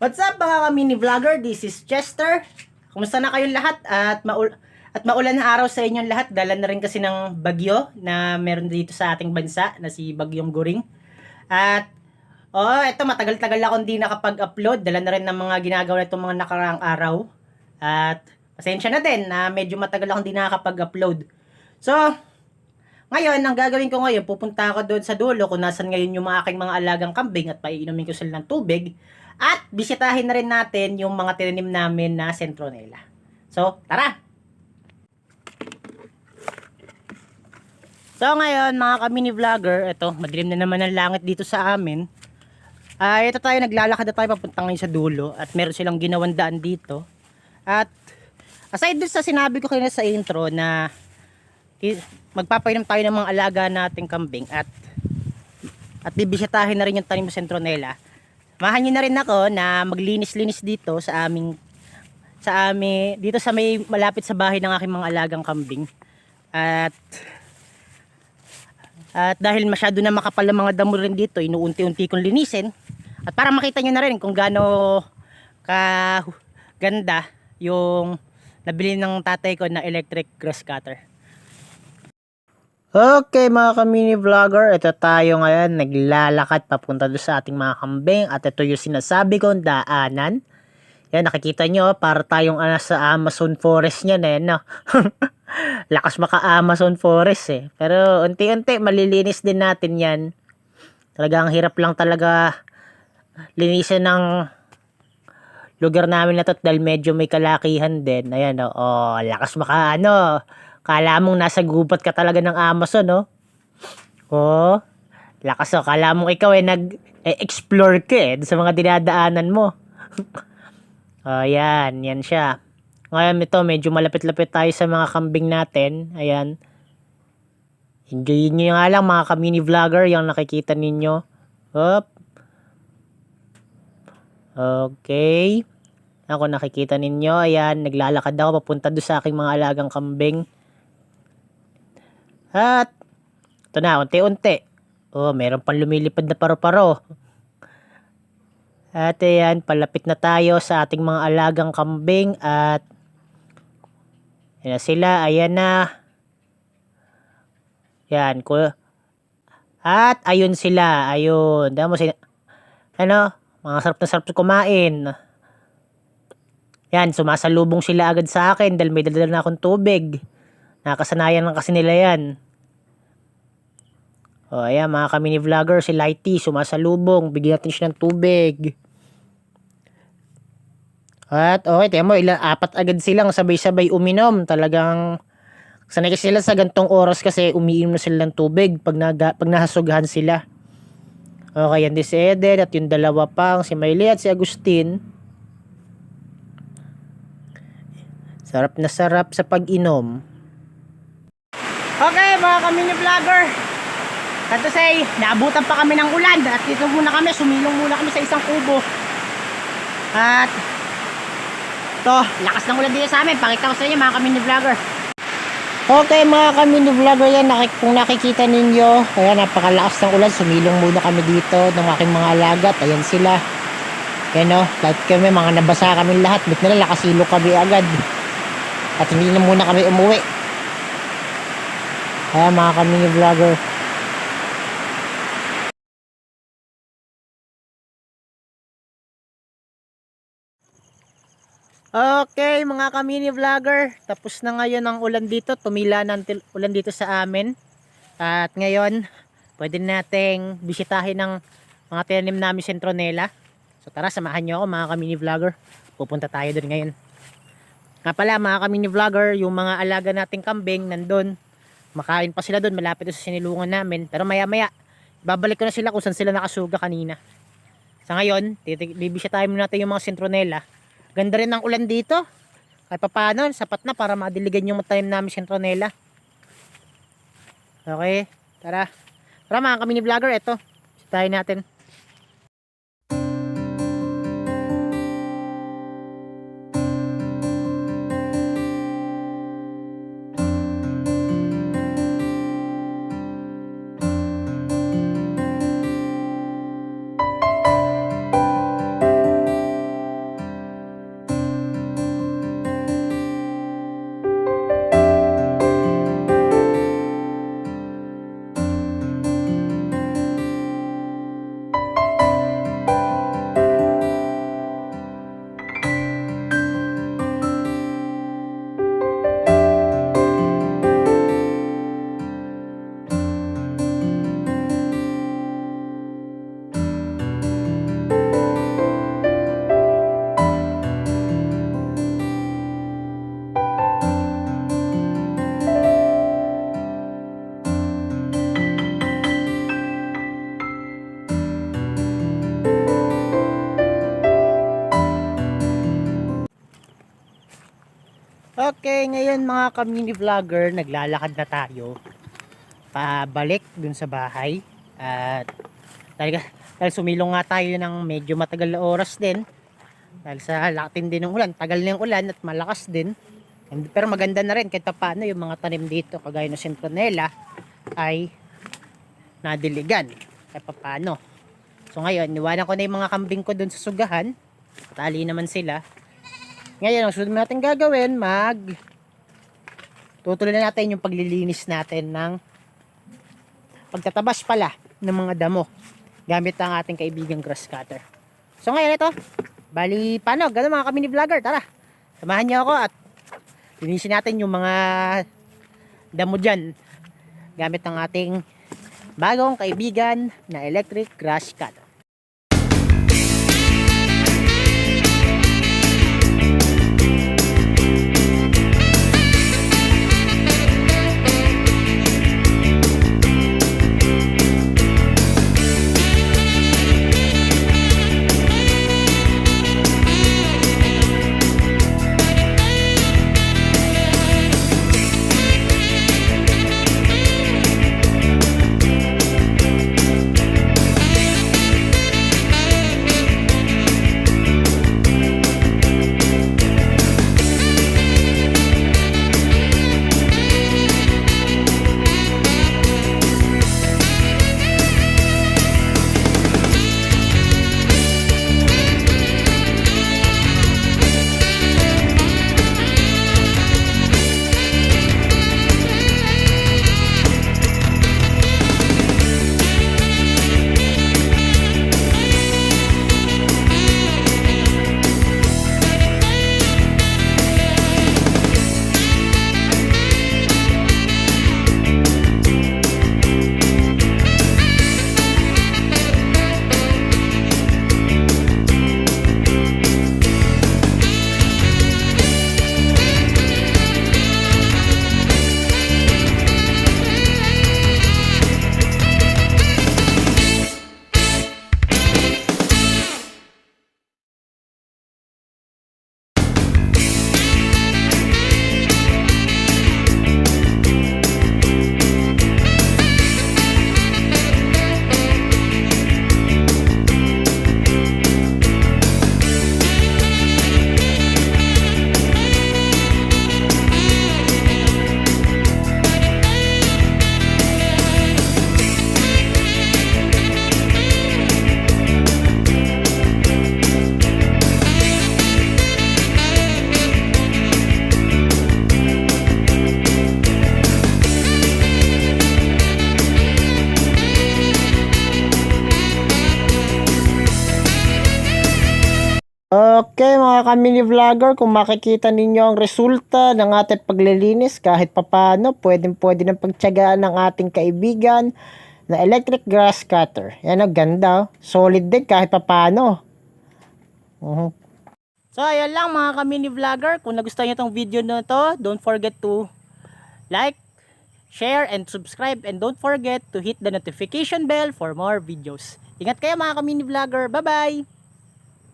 What's up mga mini vlogger? This is Chester. Kumusta na kayong lahat? At maulan na araw sa inyong lahat. Dala na rin kasi ng bagyo na meron dito sa ating bansa na si Bagyong Guring. At eto matagal-tagal akong di nakapag-upload. Dala na rin ng mga ginagawa itong mga nakaraang araw. At pasensya na din na medyo matagal akong di nakapag-upload. So, ngayon, ang gagawin ko ngayon, pupunta ako doon sa dulo kung nasan ngayon yung mga aking mga alagang kambing at paiinumin ko sila ng tubig. At bisitahin na rin natin yung mga tinanim namin na Centronella. So, tara! So, ngayon, mga ka-mini vlogger, ito, madilim na naman ang langit dito sa amin. Ito tayo, naglalakad na tayo papunta ngayon sa dulo at meron silang ginawang daan dito. At, aside dun sa sinabi ko kanina sa intro na magpapainom tayo ng mga alaga nating kambing at bibisitahin na rin yung tanim ng Centronella. Samahan nyo na rin ako na maglinis-linis dito sa dito sa may malapit sa bahay ng aking mga alagang kambing. At dahil masyado na makapal ang mga damo rin dito, inuunti-unti kong linisin. At para makita nyo na rin kung gaano ka ganda yung nabili ng tatay ko na electric grass cutter. Okay mga ka-mini vlogger, ito tayo ngayon naglalakad papunta doon sa ating mga kambing at ito yung sinasabi kong daanan. Yan, nakikita nyo, para tayong sa Amazon forest nyan no? Lakas maka-Amazon forest Pero unti-unti malilinis din natin yan. Talagang hirap lang talaga linisin ng lugar namin na to dahil medyo may kalakihan din. Ayan lakas maka kala mong nasa gubat ka talaga ng Amazon, lakas kala mong ikaw nag-explore ka sa mga dinadaanan mo. Yan siya. Ngayon ito, medyo malapit-lapit tayo sa mga kambing natin. Ayan. Enjoy nyo nga lang mga ka-mini vlogger, yung nakikita ninyo. Hop. Okay. Ako nakikita ninyo, ayan, naglalakad ako papunta doon sa aking mga alagang kambing. At ito na, unti-unti. Meron pang lumilipad na paro-paro. At ayan, palapit na tayo sa ating mga alagang kambing. At ayan na sila, ayan na. Yan, at ayun sila, ayun. Damo sila, mga sarap na sarap kumain. Yan, sumasalubong sila agad sa akin dahil may dala na akong tubig. Nakasanayan lang kasi nila yan. Ayan mga ka-mini vlogger, si Lighty sumasalubong. Bigyan natin siya ng tubig. At okay, tiyan mo, apat agad silang sabay-sabay uminom. Talagang sanay kasi sila sa gantong oras kasi umiinom na sila ng tubig pag nahasugahan sila. Okay, yan din si Eden at yung dalawa pang, si Miley at si Agustin. Sarap na sarap sa pag-inom. Okay mga ka-mini vlogger, to say, naabutan pa kami ng ulan at dito muna kami, sumilong muna kami sa isang kubo. At to, lakas ng ulan dito sa amin. Pakita ko sa inyo mga ka-mini vlogger. Okay mga ka-mini vlogger, yan kung nakikita ninyo, ayan, napakalakas ng ulan. Sumilong muna kami dito ng aking mga alagat. Ayan sila. Yan kahit kami mga nabasa kami lahat, bit nila nakasilo kami agad. At hindi na muna kami umuwi. Ayan mga ka-mini vlogger. Okay mga ka-mini vlogger, tapos na ngayon ang ulan dito. Tumila ng ulan dito sa amin. At ngayon, pwede nating bisitahin ng mga tinanim namin Centronella. So tara, samahan nyo ako mga ka-mini vlogger. Pupunta tayo doon ngayon. Nga pala mga ka-mini vlogger, yung mga alaga nating kambing nandun. Makain pa sila doon, malapit sa sinilungan namin. Pero maya maya, babalik ko na sila kung saan sila nakasuga kanina. Sa ngayon, bibisitahin muna natin yung mga Centronella. Ganda rin ang ulan dito. Kahit paano, sapat na para madiligan yung tanim namin Centronella. Okay, tara. Tara mga ka-mini vlogger, eto. Bisitahin natin. Okay, ngayon mga ka-mini vlogger, naglalakad na tayo pabalik dun sa bahay. At dahil sumilong nga tayo ng medyo matagal na oras din, dahil sa laking din ng ulan, tagal na yung ulan at malakas din. Pero maganda na rin kahit paano yung mga tanim dito kagaya ng citronella ay nadiligan kahit paano. So ngayon, niwanan ko na yung mga kambing ko dun sa sugahan. Tali naman sila. Ngayon, ang sunod natin gagawin, tutuloy na natin yung paglilinis natin ng pagtatabas pala ng mga damo gamit ang ating kaibigang grass cutter. So ngayon ito, bali paano, ganun mga ka-mini vlogger, tara, samahan niyo ako at linisin natin yung mga damo dyan gamit ang ating bagong kaibigan na electric grass cutter. Okay mga ka-mini vlogger, kung makikita ninyo ang resulta ng ating paglilinis kahit papano, pwede ng pagtiyagaan ng ating kaibigan na electric grass cutter. Yan o, ganda. Solid din kahit papano. So ayan lang mga ka-mini vlogger, kung nagustuhan nyo itong video na to, don't forget to like, share, and subscribe. And don't forget to hit the notification bell for more videos. Ingat kayo mga ka-mini vlogger. Bye-bye!